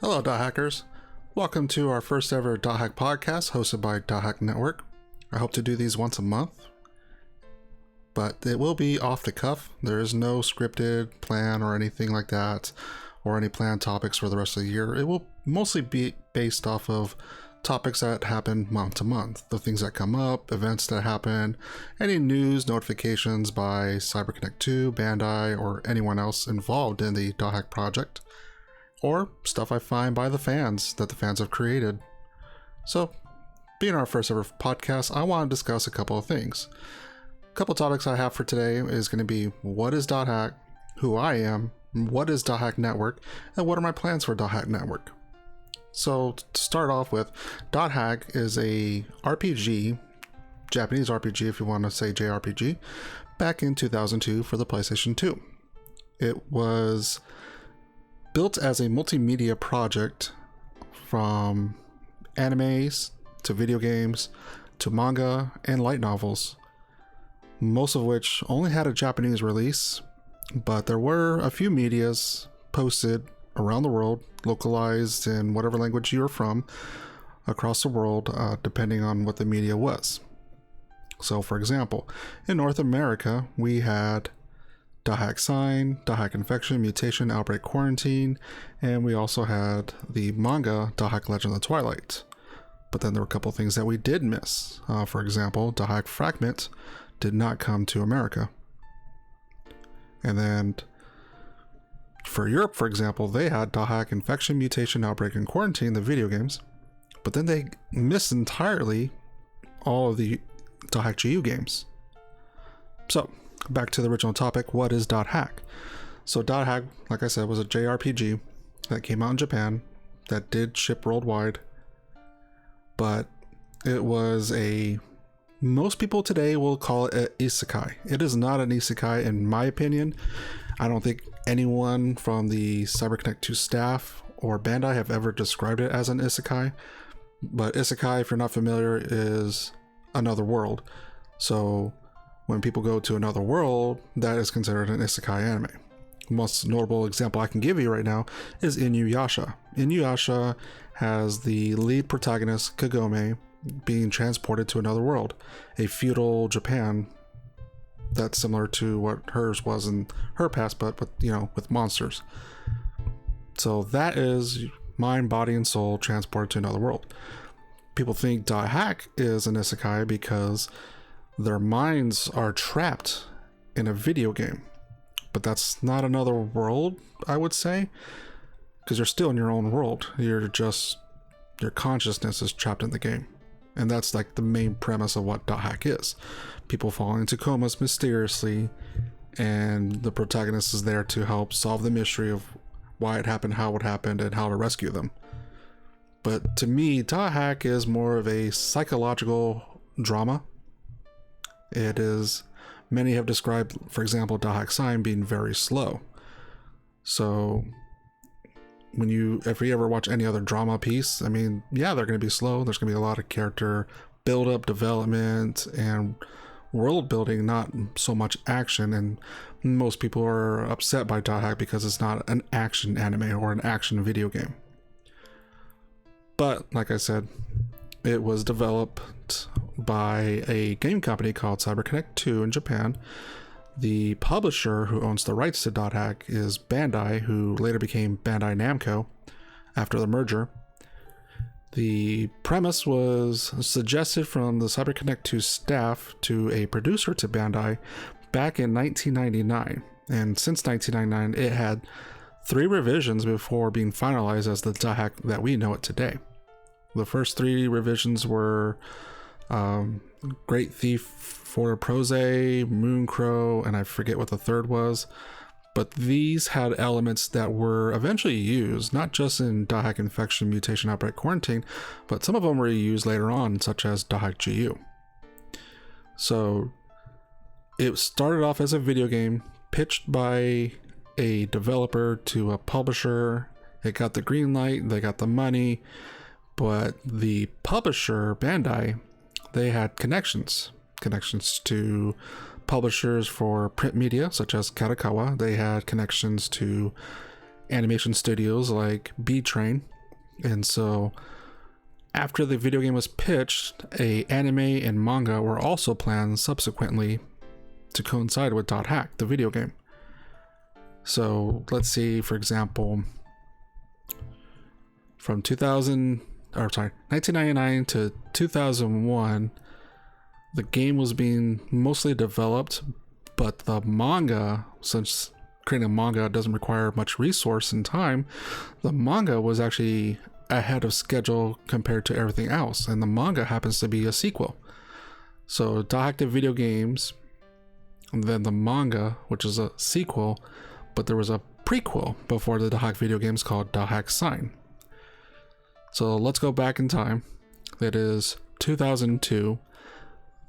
Hello, Dot Hackers. Welcome to our first ever Dothack Podcast hosted by Dothack Network. I hope to do these once a month, but it will be off the cuff. There is no scripted plan or anything like that, or any planned topics for the rest of the year. It will mostly be based off of topics that happen month to month, the things that come up, events that happen, any news, notifications by CyberConnect 2, Bandai, or anyone else involved in the Dothack project, or stuff I find by the fans that the fans have created. So, being our first ever podcast, I want to discuss a couple of things. A couple of topics I have for today is going to be what is Dothack, who I am, what is Dothack Network, and what are my plans for Dothack Network. So, to start off with, Dothack is a RPG, Japanese RPG if you want to say JRPG, back in 2002 for the PlayStation 2. It was built as a multimedia project from animes to video games to manga and light novels, most of which only had a Japanese release, but there were a few medias posted around the world, localized in whatever language you're from across the world, depending on what the media was. So for example, in North America, we had Dothack Sign, Dothack Infection, Mutation, Outbreak, Quarantine, and we also had the manga Dothack Legend of the Twilight. But then there were a couple of things that we did miss. For example, Dothack Fragment did not come to America. And then for Europe, for example, they had Dothack Infection, Mutation, Outbreak, and Quarantine, the video games, but then they missed entirely all of the Dothack GU games. So, back to the original topic, what is Dothack? So Dothack, like I said, was a JRPG that came out in Japan, that did ship worldwide, but it was most people today will call it an isekai. It is not an isekai in my opinion. I don't think anyone from the CyberConnect 2 staff or Bandai have ever described it as an isekai, but isekai, if you're not familiar, is another world. So when people go to another world, that is considered an isekai anime. Most notable example I can give you right now is Inuyasha. Inuyasha has the lead protagonist, Kagome, being transported to another world, a feudal Japan that's similar to what hers was in her past, but with monsters. So that is mind, body, and soul transported to another world. People think Dothack is an isekai because their minds are trapped in a video game, but that's not another world, I would say, because you're still in your own world. Your consciousness is trapped in the game, and that's like the main premise of what Dothack is. People fall into comas mysteriously, and the protagonist is there to help solve the mystery of why it happened, how it happened, and how to rescue them. But to me, Dothack is more of a psychological drama. It is, many have described, for example, Dothack Sign being very slow. So if you ever watch any other drama piece, I mean, yeah, they're going to be slow. There's going to be a lot of character build-up, development, and world building, not so much action. And most people are upset by Dothack because it's not an action anime or an action video game. But like I said, it was developed by a game company called CyberConnect 2 in Japan. The publisher who owns the rights to Dothack is Bandai, who later became Bandai Namco after the merger. The premise was suggested from the CyberConnect 2 staff to a producer to Bandai back in 1999. And since 1999, it had 3 revisions before being finalized as the Dothack that we know it today. The first 3 revisions were Great Thief for Prose, Mooncrow, and I forget what the third was. But these had elements that were eventually used, not just in Dothack Infection, Mutation, Outbreak, Quarantine, but some of them were used later on, such as Dothack GU. So it started off as a video game pitched by a developer to a publisher. It got the green light, they got the money, but the publisher, Bandai, they had connections to publishers for print media such as Kadokawa. They had connections to animation studios like B Train, And so after the video game was pitched, a anime and manga were also planned subsequently to coincide with Dothack, the video game. So let's see, for example, from 1999 to 2001, the game was being mostly developed, but the manga, since creating a manga doesn't require much resource and time, the manga was actually ahead of schedule compared to everything else, and the manga happens to be a sequel. So Dothack the video games, and then the manga, which is a sequel, but there was a prequel before the Dothack video games called Dothack Sign. So let's go back in time. That is 2002.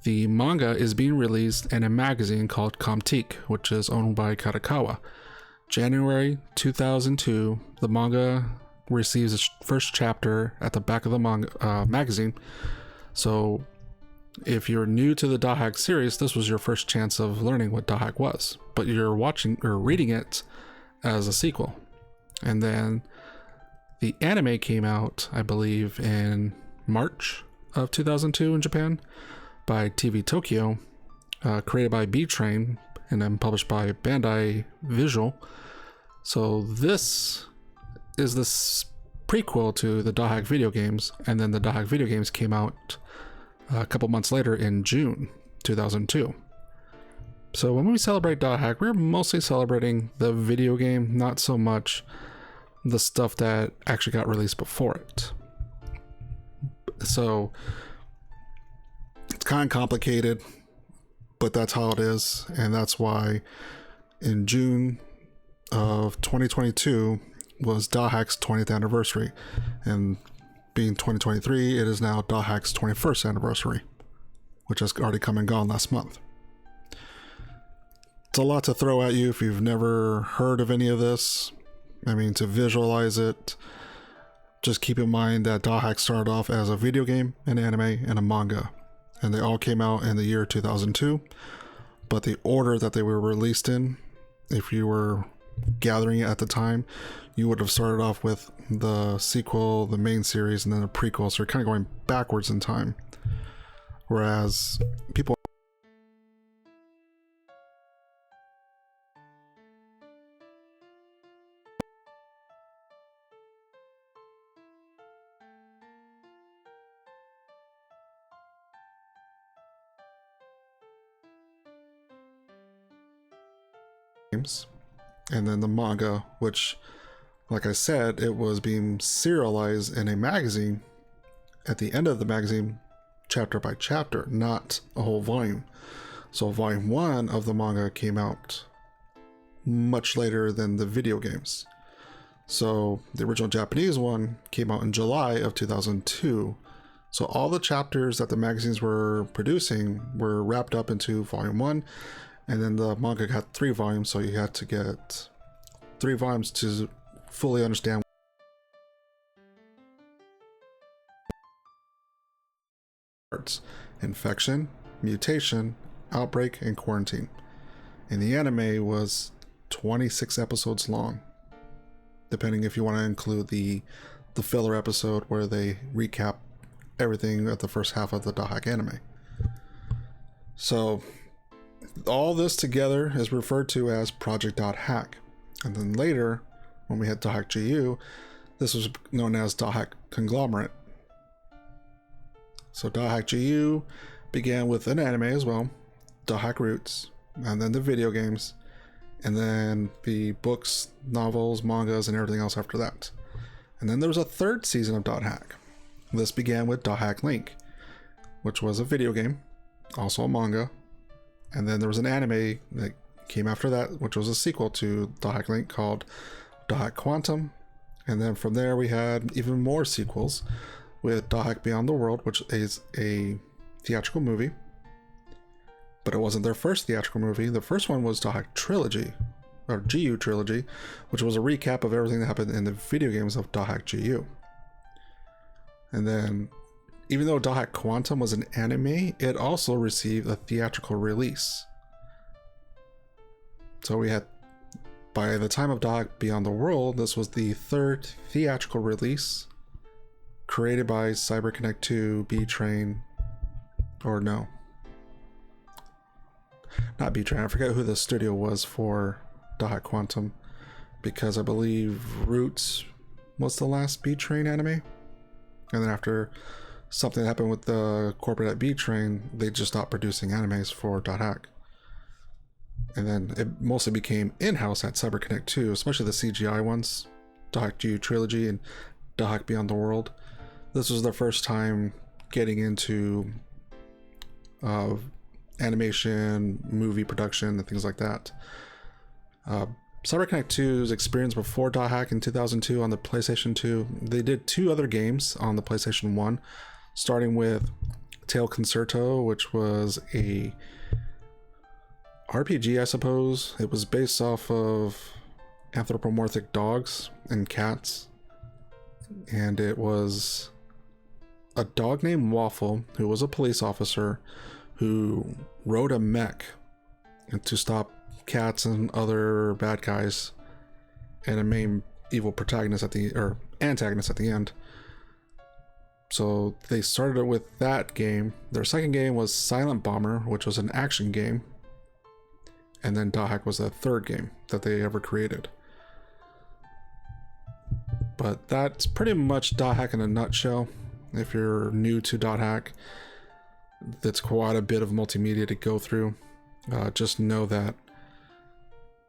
The manga is being released in a magazine called Comtique, which is owned by Kadokawa. January 2002, the manga receives its first chapter at the back of the manga magazine. So if you're new to the Dothack series, this was your first chance of learning what Dothack was, but you're watching or reading it as a sequel. And then the anime came out, I believe, in March of 2002 in Japan by TV Tokyo, created by B-Train and then published by Bandai Visual. So this is this prequel to the Dothack video games, and then the Dothack video games came out a couple months later in June 2002. So when we celebrate Dothack, we're mostly celebrating the video game, not so much the stuff that actually got released before it. So it's kind of complicated, but that's how it is, and that's why in June of 2022 was Dothack's 20th anniversary, and being 2023, it is now Dothack's 21st anniversary, which has already come and gone last month. It's a lot to throw at you if you've never heard of any of this. I mean, to visualize it, just keep in mind that Dothack started off as a video game, an anime, and a manga, and they all came out in the year 2002, but the order that they were released in, if you were gathering it at the time, you would have started off with the sequel, the main series, and then a prequel, so you're kind of going backwards in time. Whereas people games, and then the manga, which, like I said, it was being serialized in a magazine at the end of the magazine, chapter by chapter, not a whole volume. So volume 1 of the manga came out much later than the video games. So the original Japanese one came out in July of 2002. So all the chapters that the magazines were producing were wrapped up into volume 1, and then the manga had 3 volumes, so you had to get 3 volumes to fully understand parts: infection, mutation, outbreak, and quarantine. And the anime was 26 episodes long, depending if you want to include the filler episode where they recap everything at the first half of the Dothack anime. So all this together is referred to as Project Dothack. And then later, when we had Dothack GU, this was known as Dothack Conglomerate. So Dothack GU began with an anime as well, Dothack Roots, and then the video games, and then the books, novels, mangas, and everything else after that. And then there was a 3rd season of Dothack. This began with Dothack Link, which was a video game, also a manga, and then there was an anime that came after that, which was a sequel to Dothack Link called Dothack Quantum. And then from there we had even more sequels with Dothack Beyond the World, which is a theatrical movie, but it wasn't their first theatrical movie. The first one was Dothack Trilogy, or GU Trilogy, which was a recap of everything that happened in the video games of Dothack GU. And then, even though Dothack Quantum was an anime, it also received a theatrical release. So we had, by the time of Dothack Beyond the World, this was the 3rd theatrical release, created by CyberConnect 2, B-Train, or no, not B-Train. I forget who the studio was for Dothack Quantum, because I believe Roots was the last B-Train anime, and then after something happened with the corporate at B-Train, they just stopped producing animes for Dothack. And then it mostly became in-house at CyberConnect 2, especially the CGI ones, Dothack G Trilogy and Dothack Beyond the World. This was the first time getting into animation, movie production, and things like that. CyberConnect 2's experience before Dothack in 2002 on the PlayStation 2, they did 2 other games on the PlayStation 1, starting with Tail Concerto, which was a RPG, I suppose. It was based off of anthropomorphic dogs and cats, and it was a dog named Waffle, who was a police officer who rode a mech to stop cats and other bad guys, and a main evil protagonist antagonist at the end. So they started with that game. Their second game was Silent Bomber, which was an action game, and then Dothack was the third game that they ever created. But that's pretty much Dothack in a nutshell. If you're new to Dothack, that's quite a bit of multimedia to go through. Just know that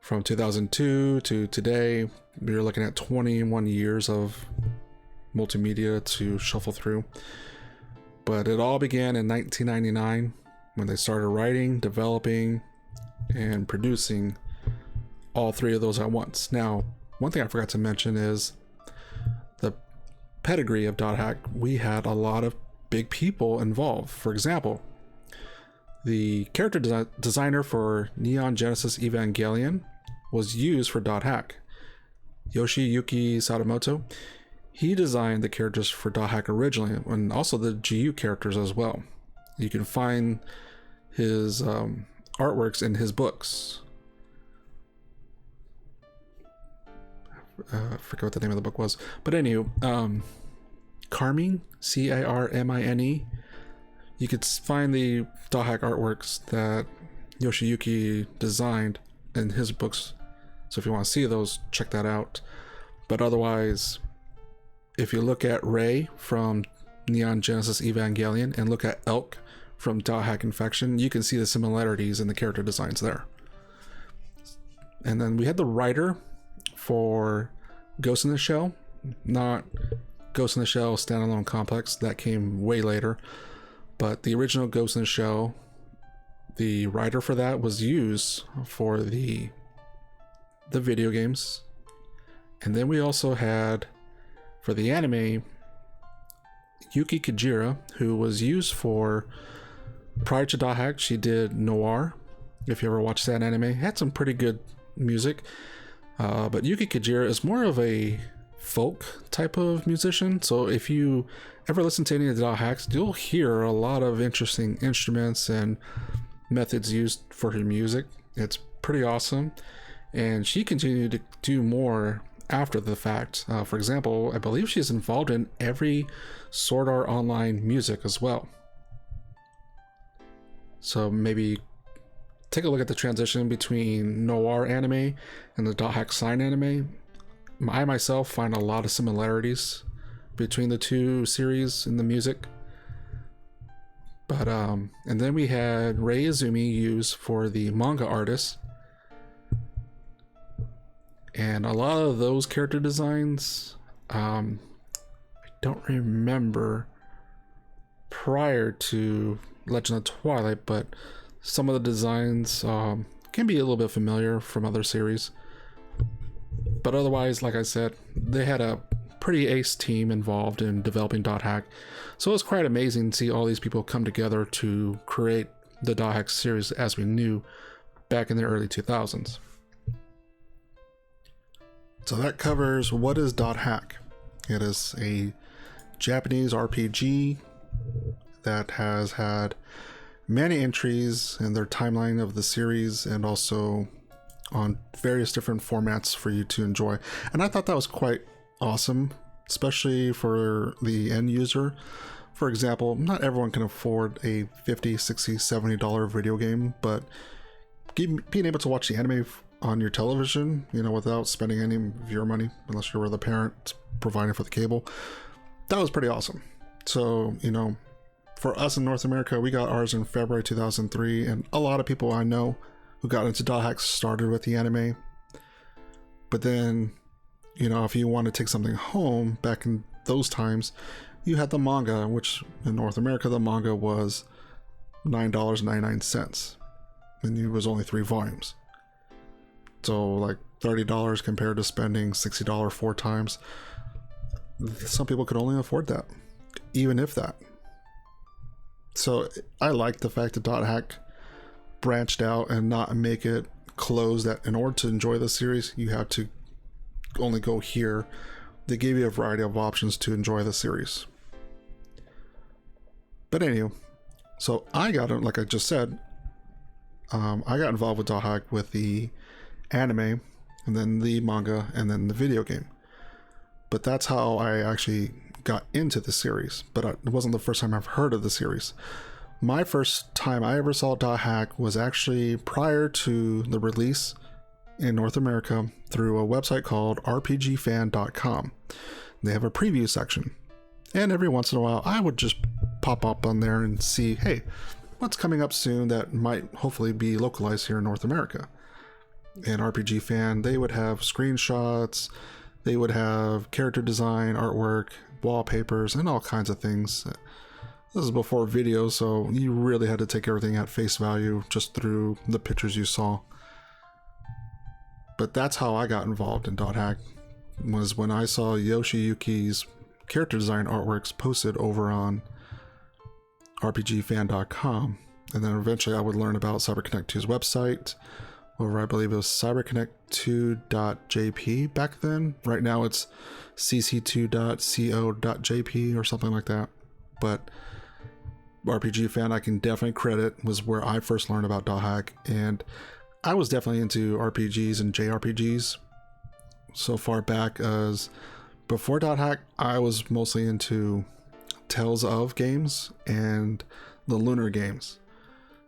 from 2002 to today, you're looking at 21 years of multimedia to shuffle through. But it all began in 1999 when they started writing, developing, and producing all 3 of those at once. Now, one thing I forgot to mention is the pedigree of Dothack. We had a lot of big people involved. For example, the character designer for Neon Genesis Evangelion was used for Dothack. Yoshiyuki Sadamoto, he designed the characters for Dothack originally, and also the GU characters as well. You can find his artworks in his books. I forget what the name of the book was, but anywho, Carmine, Carmine, you could find the Dothack artworks that Yoshiyuki designed in his books. So if you want to see those, check that out. But otherwise, if you look at Ray from Neon Genesis Evangelion and look at Elk from Dothack Infection, you can see the similarities in the character designs there. And then we had the writer for Ghost in the Shell, not Ghost in the Shell standalone complex, that came way later, but the original Ghost in the Shell, the writer for that was used for the video games. And then we also had for the anime Yuki Kajira, who was used for, prior to Dothack, she did Noir. If you ever watched that anime, it had some pretty good music. But Yuki Kajira is more of a folk type of musician. So if you ever listen to any of the Dothacks, you'll hear a lot of interesting instruments and methods used for her music. It's pretty awesome. And she continued to do more after the fact. For example, I believe she's involved in every Sword Art Online music as well. So maybe take a look at the transition between noir anime and the Dothack Sign anime. I myself find a lot of similarities between the 2 series in the music. But and then we had Rei Izumi used for the manga artist. And a lot of those character designs, I don't remember prior to Legend of Twilight, but some of the designs can be a little bit familiar from other series. But otherwise, like I said, they had a pretty ace team involved in developing Dothack. So it was quite amazing to see all these people come together to create the Dothack series as we knew back in the early 2000s. So that covers what is Dothack. It is a Japanese RPG that has had many entries in their timeline of the series and also on various different formats for you to enjoy. And I thought that was quite awesome especially for the end user. For example, not everyone can afford a $50, $60, $70 video game, but being able to watch the anime on your television, without spending any of your money, unless you were the parent providing for the cable, that was pretty awesome. So, for us in North America, we got ours in February 2003, and a lot of people I know who got into Dothack started with the anime. But then, if you want to take something home back in those times, you had the manga, which in North America, the manga was $9.99, and it was only 3 volumes. So like $30 compared to spending $60 4 times. Some people could only afford that, even if that. So I like the fact that Dothack branched out and not make it closed, that in order to enjoy the series, you have to only go here. They gave you a variety of options to enjoy the series. But anyway, so I got it, like I just said, I got involved with Dothack with the anime, and then the manga, and then the video game. But that's how I actually got into the series. But it wasn't the first time I've heard of the series. My first time I ever saw Dothack was actually prior to the release in North America through a website called rpgfan.com. They have a preview section. And every once in a while, I would just pop up on there and see, hey, what's coming up soon that might hopefully be localized here in North America. And RPG Fan, they would have screenshots, they would have character design, artwork, wallpapers, and all kinds of things. This is before video, so you really had to take everything at face value just through the pictures you saw. But that's how I got involved in Dothack, was when I saw Yoshiyuki's character design artworks posted over on rpgfan.com, and then eventually I would learn about CyberConnect 2's website, over I believe it was cyberconnect2.jp back then. Right now it's cc2.co.jp or something like that. But RPG Fan, I can definitely credit, was where I first learned about Dothack, and I was definitely into RPGs and JRPGs so far back as before Dothack. I was mostly into Tales of games and the Lunar games.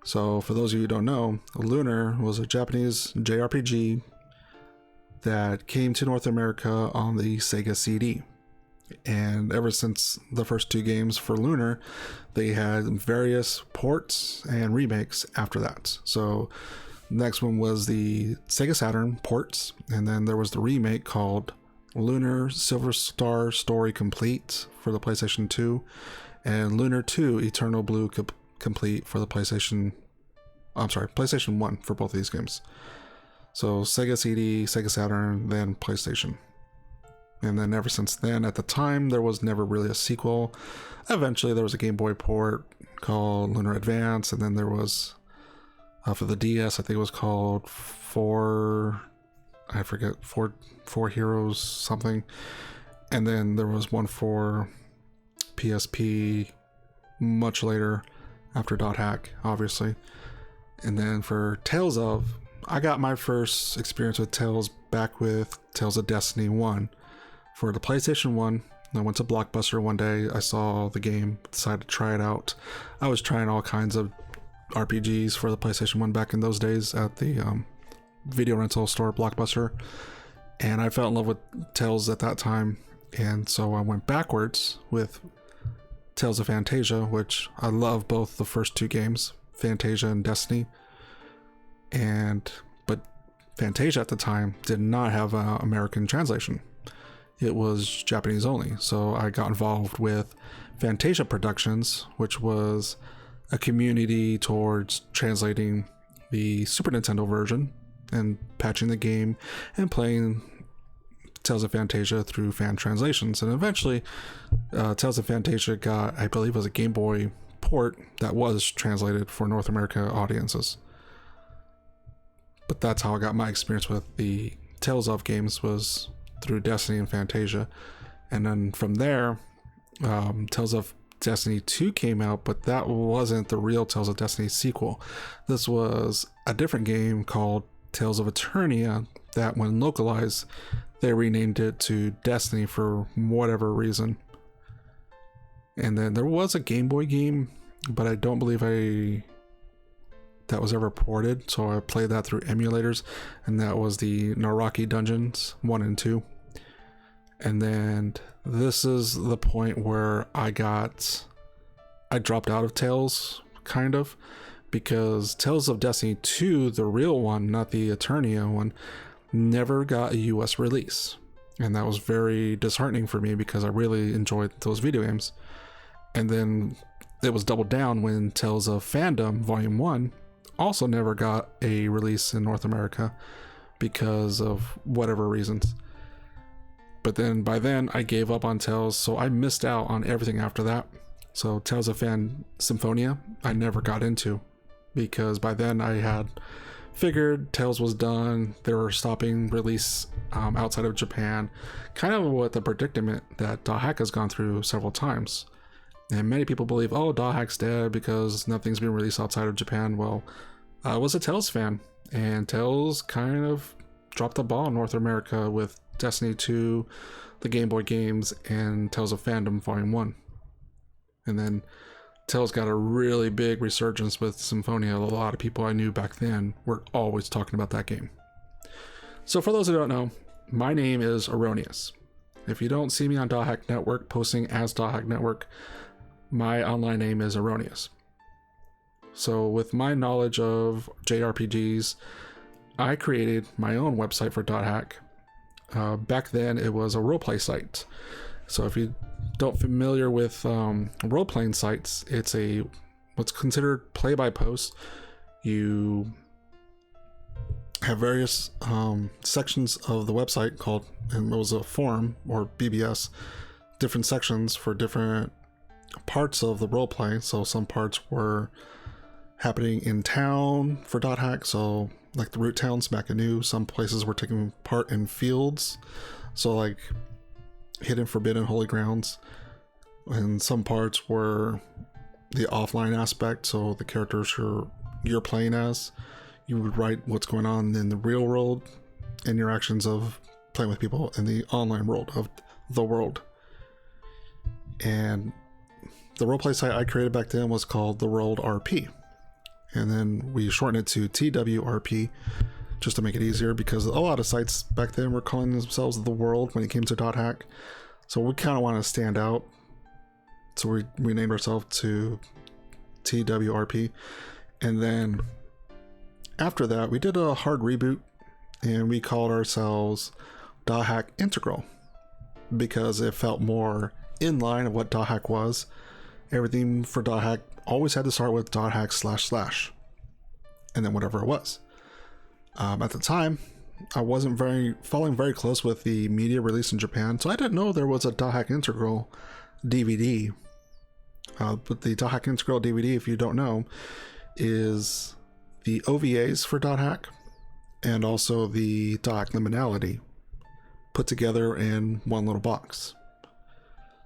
So for those of you who don't know, Lunar was a Japanese JRPG that came to North America on the Sega CD. And ever since the first 2 games for Lunar, they had various ports and remakes after that. So next one was the Sega Saturn ports, and then there was the remake called Lunar Silver Star Story Complete for the PlayStation 2, and Lunar 2 Eternal Blue Complete for the PlayStation 1 for both of these games. So Sega CD, Sega Saturn, then PlayStation. And then ever since then, at the time, there was never really a sequel. Eventually, there was a Game Boy port called Lunar Advance, and then there was, for the DS, I think it was called Four Heroes something. And then there was one for PSP much later, after Dothack, obviously. And then for Tales of, I got my first experience with Tales back with Tales of Destiny 1. For the PlayStation 1, I went to Blockbuster one day, I saw the game, decided to try it out. I was trying all kinds of RPGs for the PlayStation 1 back in those days at the video rental store Blockbuster, and I fell in love with Tales at that time, and so I went backwards with Tales of Fantasia, which I love both the first 2 games, Fantasia and Destiny, but Fantasia at the time did not have an American translation. It was Japanese only, so I got involved with Fantasia Productions, which was a community towards translating the Super Nintendo version and patching the game and playing Tales of Fantasia through fan translations. And eventually Tales of Fantasia got, I believe it was a Game Boy port that was translated for North America audiences. But that's how I got my experience with the Tales of games, was through Destiny and Fantasia. And then from there, Tales of Destiny 2 came out, but that wasn't the real Tales of Destiny sequel. This was a different game called Tales of Eternia that when localized, they renamed it to Destiny for whatever reason. And then there was a Game Boy game, but I don't believe that was ever ported, so I played that through emulators, and that was the Naraki Dungeons 1 and 2. And then this is the point where I dropped out of Tales, kind of, because Tales of Destiny 2, the real one, not the Eternia one, never got a US release. And that was very disheartening for me because I really enjoyed those video games. And then it was doubled down when Tales of Fandom Volume 1 also never got a release in North America because of whatever reasons. But then by then I gave up on Tales, so I missed out on everything after that. So Tales of Symphonia I never got into because by then I had figured Tales was done. They were stopping release outside of Japan, kind of with the predicament that Dothack has gone through several times. And many people believe, oh, Dothack's dead because nothing's been released outside of Japan. Well, I was a Tales fan, and Tales kind of dropped the ball in North America with Destiny 2, the Game Boy games, and Tales of Fandom Volume 1. And then Tales got a really big resurgence with Symphonia. A lot of people I knew back then were always talking about that game. So for those who don't know, my name is Erroneous. If you don't see me on Dothack Network posting as Dothack Network, my online name is Erroneous. So with my knowledge of JRPGs, I created my own website for Dothack. Back then it was a roleplay site. So if you don't familiar with role-playing sites, it's what's considered play-by-post. You have various sections of the website called, and it was a forum or BBS, different sections for different parts of the roleplay. So some parts were happening in town for Dothack, so like the root towns back anew. Some places were taking part in fields, so like hidden, forbidden, holy grounds. And some parts were the offline aspect, so the characters you're playing as, you would write what's going on in the real world, interactions of playing with people in the online world of the world. And the roleplay site I created back then was called The World RP. And then we shortened it to TWRP just to make it easier, because a lot of sites back then were calling themselves The World when it came to Dothack. So we kind of want to stand out. So we renamed ourselves to TWRP. And then after that, we did a hard reboot and we called ourselves Dothack Integral because it felt more in line of what Dothack was. Everything for Dothack always had to start with Dothack / and then whatever it was. At the time, I wasn't following very close with the media release in Japan, so I didn't know there was a Dothack Integral DVD. But the Dothack Integral DVD, if you don't know, is the OVAs for Dothack and also the Dothack Liminality put together in one little box.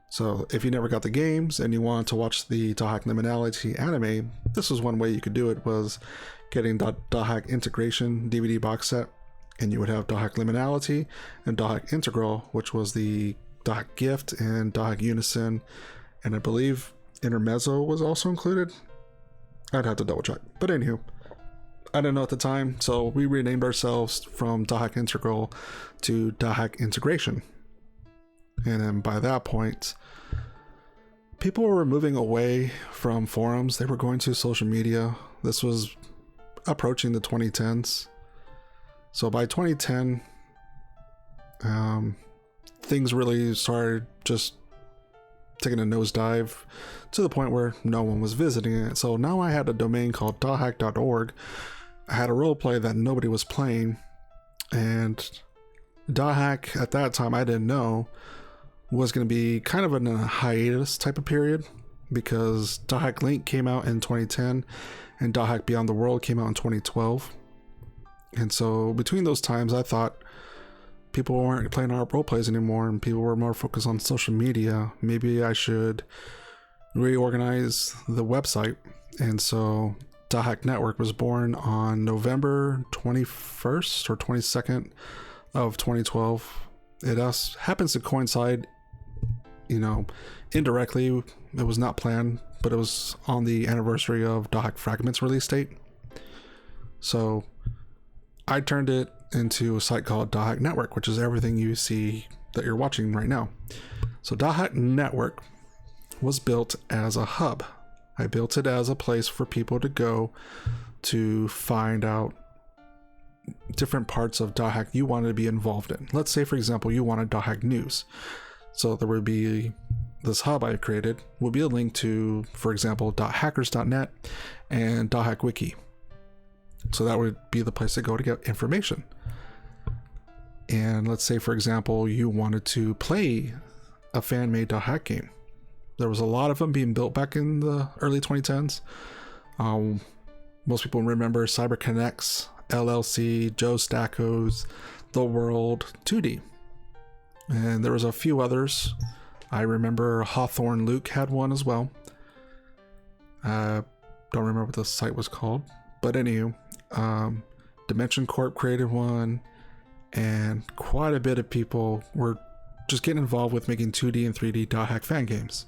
So if you never got the games and you wanted to watch the Dothack Liminality anime, this was one way you could do it, was getting Dothack Integration DVD box set, and you would have Dothack Liminality and Dothack Integral, which was the Dothack Gift and Dothack Unison, and I believe Intermezzo was also included. I'd have to double check, but anywho, I didn't know at the time, so we renamed ourselves from Dothack Integral to Dothack Integration. And then by that point, people were moving away from forums. They were going to social media. This was approaching the 2010s. So by 2010, things really started just taking a nosedive to the point where no one was visiting it. So now I had a domain called dothack.org. I had a roleplay that nobody was playing, and Dothack at that time, I didn't know, was going to be kind of in a hiatus type of period, because Dothack Link came out in 2010 and Dothack Beyond the World came out in 2012. And so between those times, I thought people weren't playing our roleplays anymore and people were more focused on social media. Maybe I should reorganize the website. And so Dothack Network was born on November 21st or 22nd of 2012. It happens to coincide, indirectly. It was not planned, but it was on the anniversary of Dothack Fragment's release date. So I turned it into a site called Dothack Network, which is everything you see that you're watching right now. So Dothack Network was built as a hub. I built it as a place for people to go to find out different parts of Dothack you wanted to be involved in. Let's say, for example, you wanted Dothack news. So there would be this hub I created, would be a link to, for example, .hackers.net and Dothack Wiki. So that would be the place to go to get information. And let's say, for example, you wanted to play a fan-made Dothack game. There was a lot of them being built back in the early 2010s. Most people remember CyberConnects, LLC, Joe Stacko's, The World, 2D. And there was a few others. I remember Hawthorne Luke had one as well. Don't remember what the site was called. But anywho, Dimension Corp created one. And quite a bit of people were just getting involved with making 2D and 3D Dothack fan games.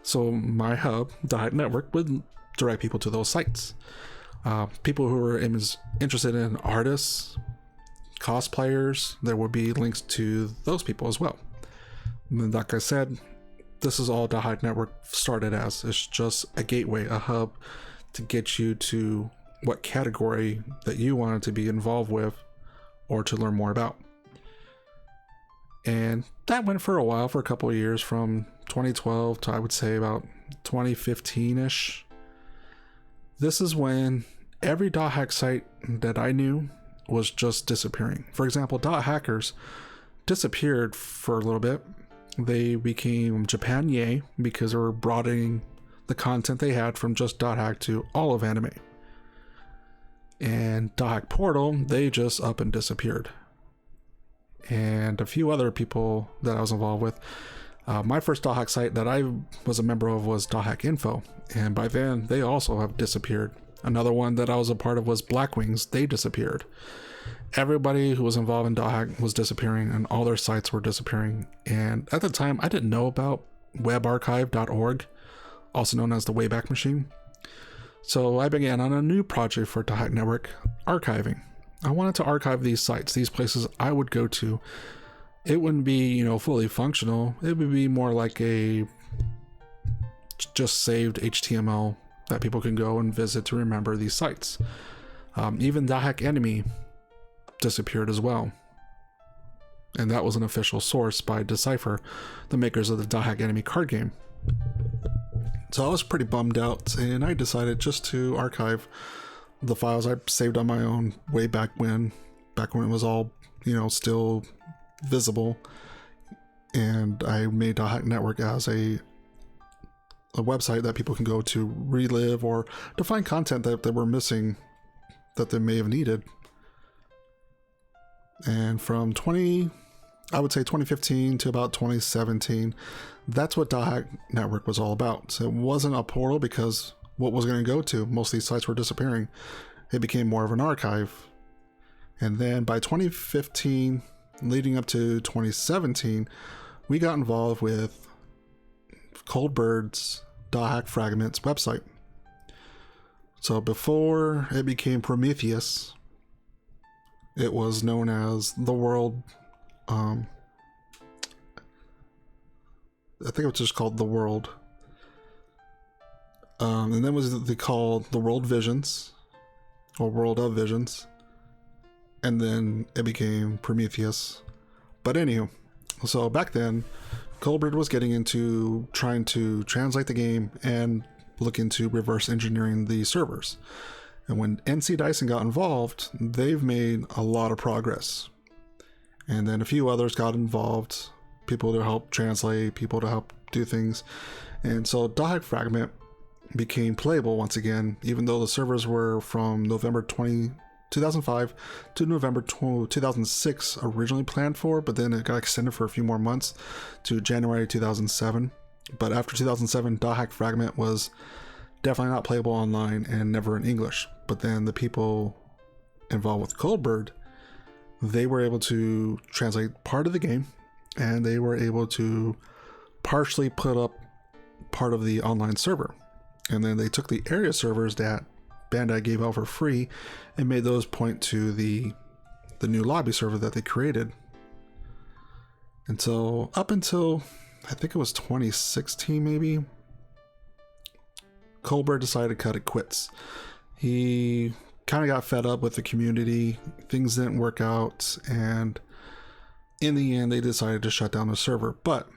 So my hub, Dothack Network, would direct people to those sites. People who were interested in artists, cosplayers, there would be links to those people as well. And like I said, this is all Dothack Network started as. It's just a gateway, a hub to get you to what category that you wanted to be involved with or to learn more about. And that went for a while, for a couple of years, from 2012 to I would say about 2015-ish. This is when every Dothack site that I knew was just disappearing. For example, Dothackers disappeared for a little bit. They became Japan Yay because they were broadening the content they had from just Dothack to all of anime. And Dothack Portal, they just up and disappeared. And a few other people that I was involved with. My first Dothack site that I was a member of was Dothack Info, and by then they also have disappeared. Another one that I was a part of was Blackwings. They disappeared. Everybody who was involved in Dothack was disappearing, and all their sites were disappearing. And at the time, I didn't know about webarchive.org, also known as the Wayback Machine. So I began on a new project for Dothack Network, archiving. I wanted to archive these sites, these places I would go to. It wouldn't be, fully functional. It would be more like a just saved HTML that people can go and visit to remember these sites. Even Dothack Enemy disappeared as well. And that was an official source by Decipher, the makers of the Dothack Enemy card game. So I was pretty bummed out, and I decided just to archive the files I saved on my own way back when it was all, still visible. And I made Dothack Network as a website that people can go to relive or to find content that they were missing that they may have needed. And from 2015 to about 2017, that's what Dothack Network was all about. So it wasn't a portal because what was going to go to? Most of these sites were disappearing. It became more of an archive. And then by 2015, leading up to 2017, we got involved with Coldbird's Dothack Fragments website. So before it became Prometheus, it was known as The World. I think it was just called The World. And then was called The World Visions, or World of Visions. And then it became Prometheus. But anywho, so back then, Coldbird was getting into trying to translate the game and look into reverse engineering the servers. And when NC Dyson got involved, they've made a lot of progress. And then a few others got involved, people to help translate, people to help do things. And so Dothack Fragment became playable once again, even though the servers were from November 2005 to November 2006 originally planned for, but then it got extended for a few more months to January 2007. But after 2007, Dothack Fragment was definitely not playable online and never in English. But then the people involved with Coldbird, they were able to translate part of the game, and they were able to partially put up part of the online server. And then they took the area servers that Bandai gave out for free and made those point to the new lobby server that they created. And so up until I think it was 2016 maybe, Coldbird decided to cut it quits. He kind of got fed up with the community, things didn't work out, and in the end they decided to shut down the server. But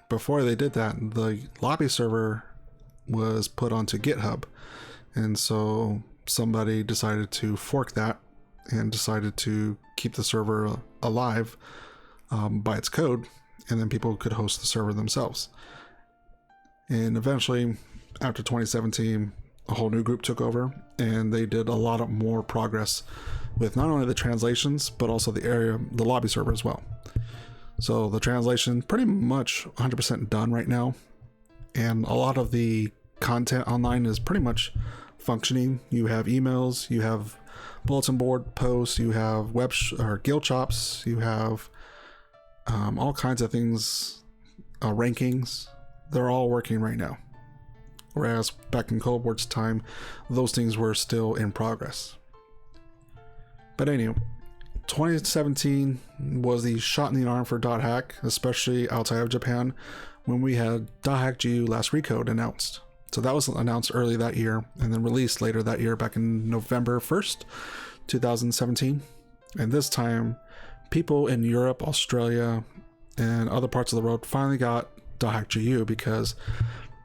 before they did that, the lobby server was put onto GitHub, and so somebody decided to fork that and decided to keep the server alive by its code, and then people could host the server themselves. And eventually, after 2017, a whole new group took over, and they did a lot of more progress with not only the translations but also the lobby server as well. So the translation pretty much 100% done right now, and a lot of the content online is pretty much functioning. You have emails, you have bulletin board posts, you have guild shops, you have all kinds of things, rankings. They're all working right now. Whereas back in Coldbird's time, those things were still in progress. But anyway, 2017 was the shot in the arm for Dothack, especially outside of Japan, when we had Dothack GU Last Recode announced. So that was announced early that year and then released later that year, back in November 1st, 2017. And this time, people in Europe, Australia, and other parts of the world finally got Dothack GU, because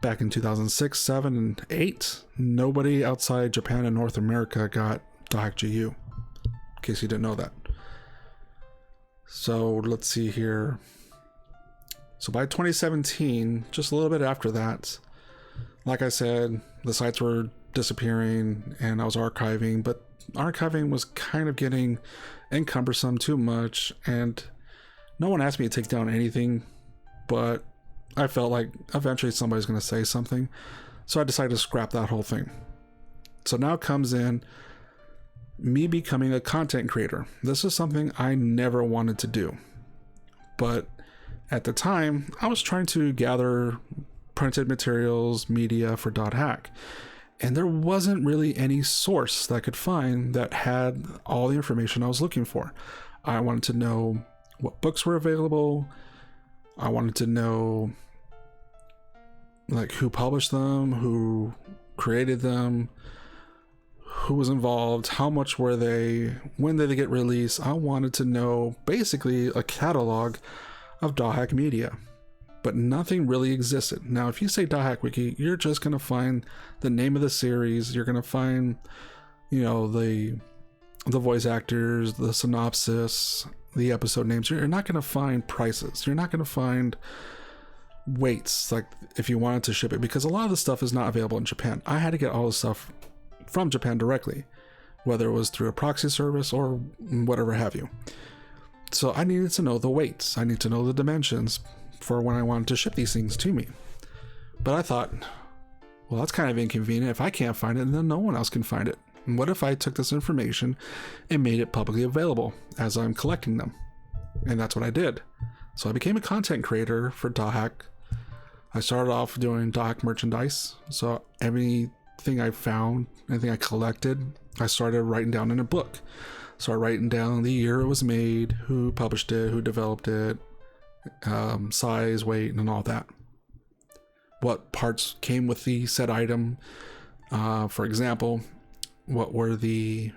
back in 2006, 7, and 8, nobody outside Japan and North America got Dothack GU, in case you didn't know that. So let's see here. So by 2017, just a little bit after that, like I said, the sites were disappearing and I was archiving, but archiving was kind of getting encumbersome, too much, and no one asked me to take down anything, but I felt like eventually somebody's going to say something, so I decided to scrap that whole thing. So now comes in me becoming a content creator. This is something I never wanted to do, but at the time I was trying to gather printed materials, media for Dothack, and there wasn't really any source that I could find that had all the information I was looking for. I wanted to know what books were available. I wanted to know like who published them, who created them, who was involved, how much were they, when did they get released. I wanted to know basically a catalog of Dothack media, but nothing really existed. Now, if you say Dothack Wiki, you're just going to find the name of the series. You're going to find, you know, the voice actors, the synopsis, the episode names. You're not going to find prices. You're not going to find weights, like if you wanted to ship it, because a lot of the stuff is not available in Japan. I had to get all the stuff from Japan directly, whether it was through a proxy service or whatever have you. So I needed to know the weights. I need to know the dimensions for when I wanted to ship these things to me. But I thought, well, that's kind of inconvenient. If I can't find it, then no one else can find it. And what if I took this information and made it publicly available as I'm collecting them? And that's what I did. So I became a content creator for Dothack. I started off doing Dothack merchandise. So everything I found, anything I collected, I started writing down in a book. Started writing down the year it was made, who published it, who developed it, size, weight, and all that. What parts came with the said item. For example, what were the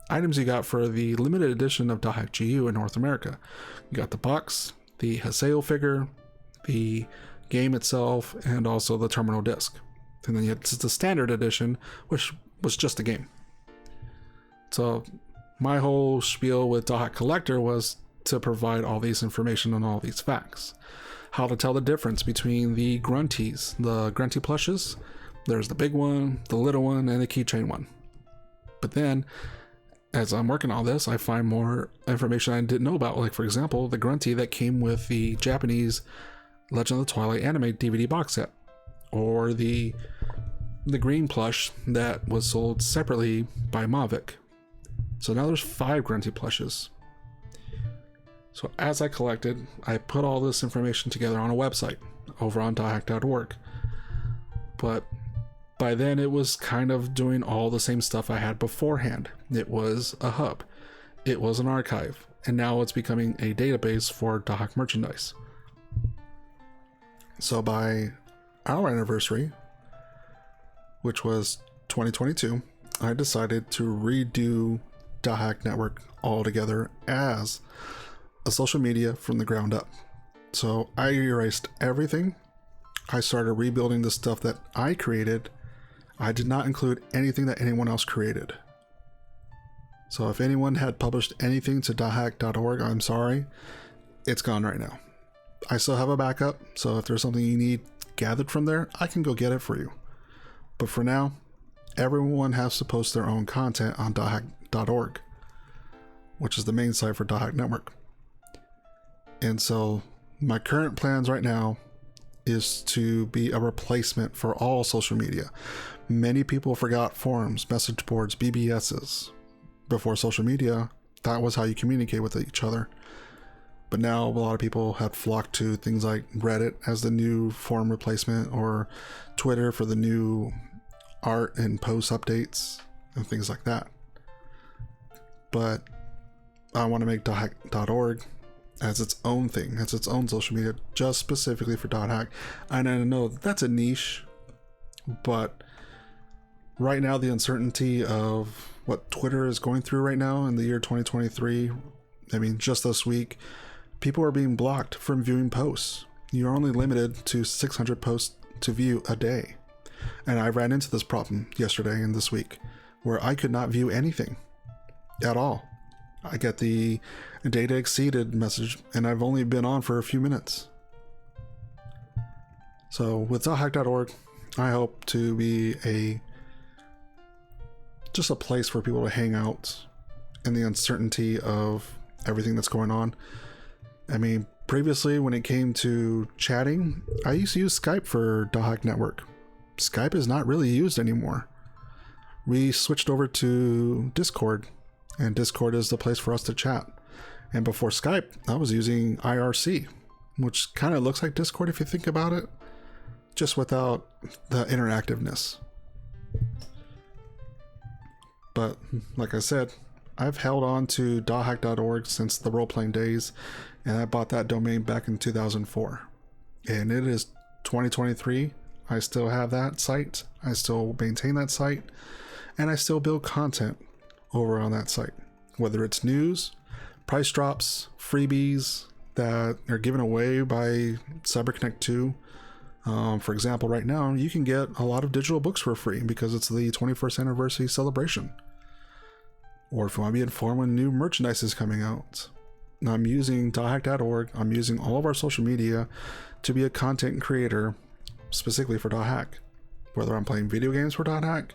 items you got for the limited edition of Dothack GU in North America? You got the box, the Haseo figure, the game itself, and also the terminal disc. And then you had the standard edition, which was just the game. So my whole spiel with Dothack Collector was to provide all these information on all these facts. How to tell the difference between the grunties, the grunty plushes. There's the big one, the little one, and the keychain one. But then, as I'm working on this, I find more information I didn't know about. Like, for example, the grunty that came with the Japanese Legend of the Twilight anime DVD box set. Or the the green plush that was sold separately by Mavic. So now there's 5 Grunty plushes. So as I collected, I put all this information together on a website over on Dothack.org. But by then it was kind of doing all the same stuff I had beforehand. It was a hub. It was an archive. And now it's becoming a database for Dothack merchandise. So by our anniversary, which was 2022, I decided to redo Dothack Network altogether as a social media from the ground up. So I erased everything. I started rebuilding the stuff that I created. I did not include anything that anyone else created. So if anyone had published anything to Dothack.org, I'm sorry, it's gone right now. I still have a backup, so if there's something you need gathered from there, I can go get it for you. But for now, everyone has to post their own content on Dothack.org, which is the main site for Dothack Network. And so my current plans right now is to be a replacement for all social media. Many people forgot forums, message boards, BBSs. Before social media, that was how you communicate with each other. But now a lot of people have flocked to things like Reddit as the new forum replacement, or Twitter for the new art and post updates and things like that. But I want to make Dothack.org as its own thing, as its own social media, just specifically for Dothack. And I know that's a niche, but right now the uncertainty of what Twitter is going through right now in the year 2023, I mean, just this week, people are being blocked from viewing posts. You're only limited to 600 posts to view a day. And I ran into this problem yesterday and this week where I could not view anything at all. I get the data exceeded message and I've only been on for a few minutes. So with Dothack.org, I hope to be just a place for people to hang out in the uncertainty of everything that's going on. I mean, previously when it came to chatting, I used to use Skype for Dothack Network. Skype is not really used anymore. We switched over to Discord, and Discord is the place for us to chat. And before Skype, I was using IRC, which kind of looks like Discord if you think about it, just without the interactiveness. But like I said, I've held on to Dothack.org since the role-playing days, and I bought that domain back in 2004. And it is 2023. I still have that site. I still maintain that site, and I still build content over on that site. Whether it's news, price drops, freebies that are given away by CyberConnect 2. For example, right now, you can get a lot of digital books for free because it's the 21st anniversary celebration. Or if you want to be informed when new merchandise is coming out. I'm using Dothack.org. I'm using all of our social media to be a content creator specifically for Dothack. Whether I'm playing video games for Dothack,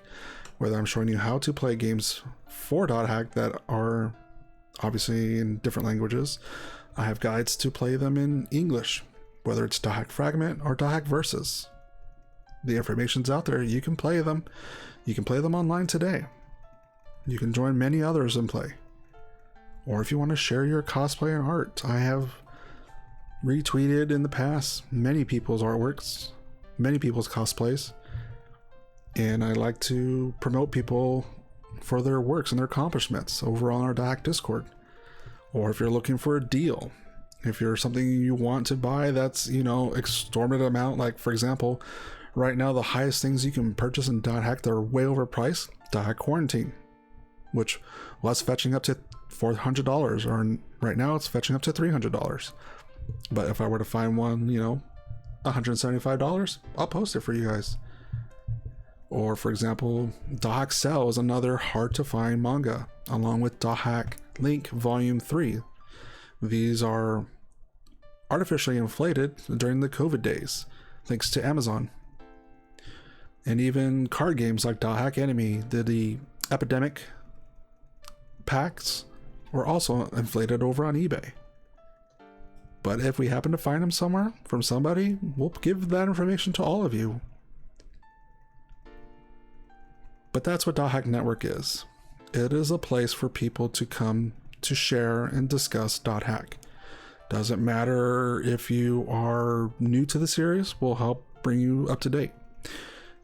whether I'm showing you how to play games for Dothack that are obviously in different languages. I have guides to play them in English, whether it's Dothack Fragment or Dothack Versus. The information's out there. You can play them. You can play them online today. You can join many others and play. Or if you want to share your cosplay and art, I have retweeted in the past many people's artworks, many people's cosplays, and I like to promote people for their works and their accomplishments over on our Dothack Discord. Or if you're looking for a deal, if you're something you want to buy that's, exorbitant amount, like for example, right now the highest things you can purchase in Dothack that are way overpriced, Dothack Quarantine, which was fetching up to $400, or right now it's fetching up to $300. But if I were to find one, $175, I'll post it for you guys. Or for example, Dothack Cell is another hard to find manga, along with Dothack Link Volume 3. These are artificially inflated during the COVID days, thanks to Amazon. And even card games like Dothack Enemy, the Epidemic packs, were also inflated over on eBay. But if we happen to find them somewhere from somebody, we'll give that information to all of you. But that's what Dothack Network is. It is a place for people to come to share and discuss Dothack. Doesn't matter if you are new to the series, we'll help bring you up to date.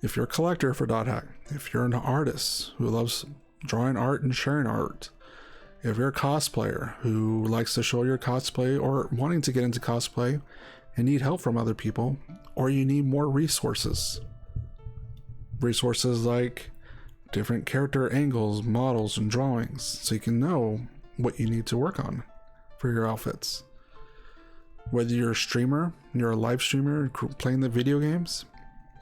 If you're a collector for Dothack, if you're an artist who loves drawing art and sharing art, if you're a cosplayer who likes to show your cosplay or wanting to get into cosplay and need help from other people, or you need more resources like different character angles, models, and drawings, so you can know what you need to work on for your outfits. Whether you're a streamer, you're a live streamer playing the video games,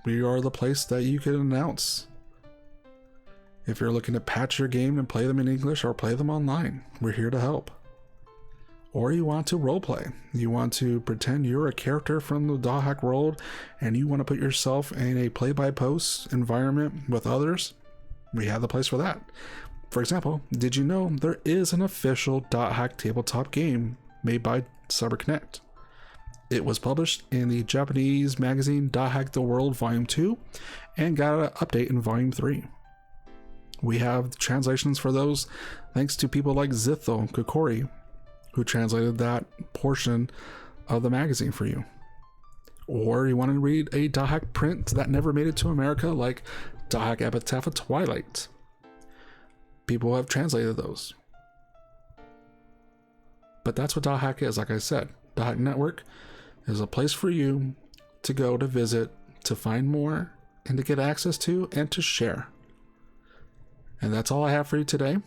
we are the place that you can announce. If you're looking to patch your game and play them in English or play them online, we're here to help. Or you want to roleplay. You want to pretend you're a character from the Dothack world and you want to put yourself in a play-by-post environment with others, we have the place for that. For example, did you know there is an official Dothack tabletop game made by CyberConnect? It was published in the Japanese magazine Dothack the World Volume 2 and got an update in Volume 3. We have translations for those thanks to people like Zitho Kokori, who translated that portion of the magazine for you. Or you want to read a Dothack print that never made it to America, like Dothack Epitaph of Twilight. People have translated those. But that's what Dothack is, like I said. Dothack Network is a place for you to go to visit, to find more, and to get access to, and to share. And that's all I have for you today.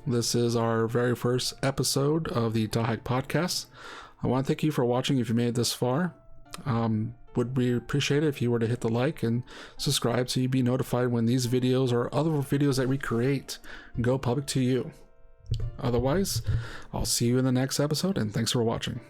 This is our very first episode of the Dothack Podcast. I want to thank you for watching if you made it this far. Would we appreciate it if you were to hit the like and subscribe so you'd be notified when these videos or other videos that we create go public to you. Otherwise, I'll see you in the next episode, and thanks for watching.